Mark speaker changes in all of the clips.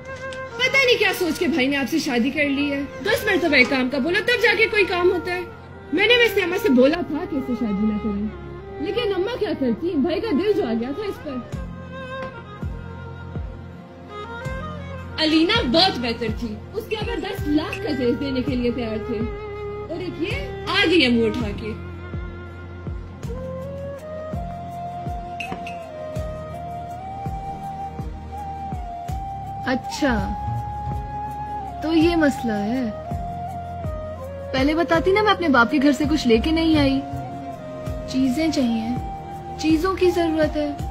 Speaker 1: पता नहीं क्या सोच के भाई ने आपसे शादी कर ली है। 10 मरतबा एक काम का बोला तब जाके कोई काम होता है। मैंने वैसे अम्मा से बोला था कि इससे शादी ना करें, लेकिन अम्मा क्या करती, भाई का दिल जो आ गया था इस पर। अलीना बहुत बेहतर थी, उसके अगर 10 लाख का दहेज देने के लिए तैयार थे, और एक ये आ गई है मुंह उठा के।
Speaker 2: अच्छा तो ये मसला है। पहले बताती ना, मैं अपने बाप के घर से कुछ लेके नहीं आई। चीजें चाहिए, चीजों की जरूरत है।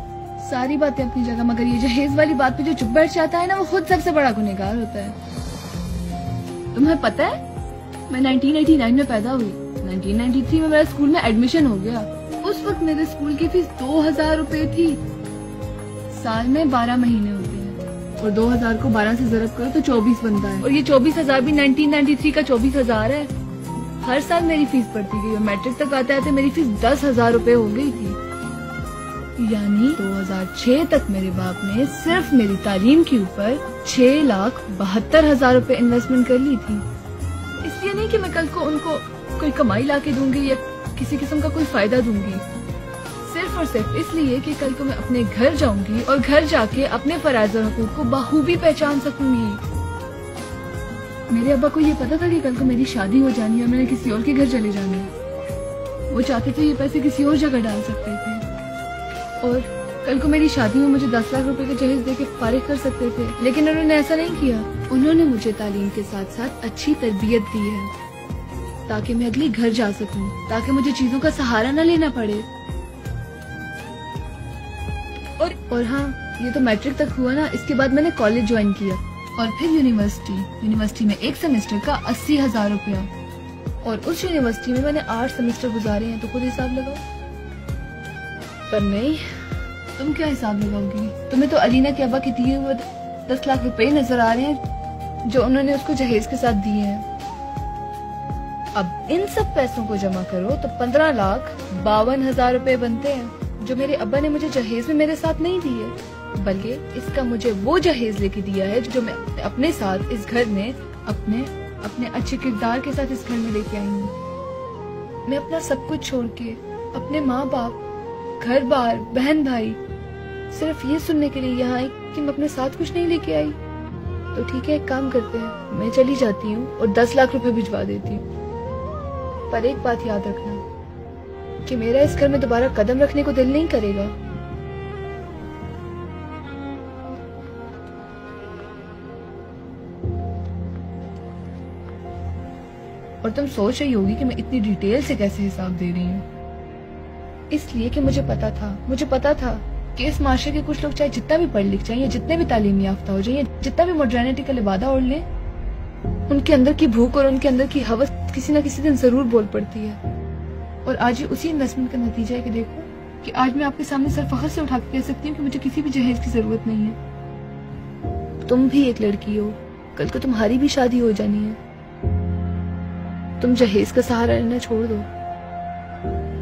Speaker 2: सारी बातें अपनी जगह, मगर ये जहेज वाली बात पे जो चुप बैठ जाता है ना, वो खुद सबसे बड़ा गुनहगार होता है। तुम्हें पता है मैं 1989 में पैदा हुई, 1993 में मेरा स्कूल में एडमिशन हो गया। उस वक्त मेरे स्कूल की फीस 2000 रुपए थी। साल में 12 महीने होते हैं और 2000 को 12 से ज़रब करो तो 24 बनता है, और ये 24,000 भी 1993 का 24,000 है। हर साल मेरी फीस बढ़ती गई और मैट्रिक तक आते आते मेरी फीस 10,000 रुपए हो गई थी। यानी 2006 तक मेरे बाप ने सिर्फ मेरी तालीम के ऊपर 6,72,000 रुपए इन्वेस्टमेंट कर ली थी। इसलिए नहीं कि मैं कल को उनको कोई कमाई ला के दूंगी या किसी किस्म का कोई फायदा दूंगी, सिर्फ और सिर्फ इसलिए कि कल को मैं अपने घर जाऊंगी और घर जाके अपने फराइज और हुकूक को बखूबी पहचान सकूंगी। मेरे अब्बा को ये पता था कि कल को मेरी शादी हो जानी है, मैंने किसी और के घर चले जाना है। वो चाहते थे ये पैसे किसी और जगह डाल सकते थे, और कल को मेरी शादी में मुझे 10 लाख रुपए के जहेज देके फारिग कर सकते थे, लेकिन उन्होंने ऐसा नहीं किया। उन्होंने मुझे तालीम के साथ साथ अच्छी तरबियत दी है ताकि मैं अगली घर जा सकूं, ताकि मुझे चीजों का सहारा न लेना पड़े। और हाँ, ये तो मैट्रिक तक हुआ ना, इसके बाद मैंने कॉलेज ज्वाइन किया और फिर यूनिवर्सिटी में एक सेमेस्टर का 80,000 रुपया, और उस यूनिवर्सिटी में मैंने 8 सेमेस्टर गुजारे हैं, तो खुद हिसाब लगाओ। पर नहीं, तुम क्या हिसाब लगाओगी? तुम्हें तो अलीना के अब्बा के दिए हुए 10 लाख रुपए नजर आ रहे हैं जो उन्होंने उसको जहेज के साथ दिए हैं। अब इन सब पैसों को जमा करो तो 15,52,000 रुपए बनते हैं, जो मेरे अब्बा ने मुझे जहेज में मेरे साथ नहीं दिए, बल्कि इसका मुझे वो जहेज लेके दिया है जो मैं अपने साथ इस घर में अपने अच्छे किरदार के साथ इस घर में लेके आई हूँ। मैं अपना सब कुछ छोड़ के, अपने माँ बाप, घर बार, बहन भाई, सिर्फ ये सुनने के लिए यहाँ आई कि मैं अपने साथ कुछ नहीं लेके आई। तो ठीक है, एक काम करते हैं, मैं चली जाती हूँ और 10 लाख रुपए भिजवा देती हूँ। पर एक बात याद रखना कि मेरा इस घर में दोबारा कदम रखने को दिल नहीं करेगा। और तुम सोच रही होगी कि मैं इतनी डिटेल से कैसे हिसाब दे रही हूँ। इसलिए कि मुझे पता था कि इस माशरे के कुछ लोग चाहे जितना भी पढ़ लिख जाएं या जितने भी तालीम याफ्ता हो जाएं, जितना भी मॉडर्निटी का लिबादा ओढ़ लें, उनके अंदर की भूख और उनके अंदर की हवस किसी न किसी दिन जरूर बोल पड़ती है। और आज ये उसी इन्वेस्टमेंट का नतीजा है कि देखो कि आज मैं आपके सामने सर फख्र से उठा के कह सकती हूँ कि मुझे किसी भी जहेज की जरूरत नहीं है। तुम भी एक लड़की हो, कल को तुम्हारी भी शादी हो जानी है। तुम जहेज का सहारा लेना छोड़ दो,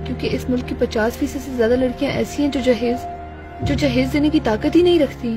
Speaker 2: क्योंकि इस मुल्क की 50% से ज्यादा लड़कियां ऐसी हैं जो जहेज देने की ताकत ही नहीं रखती।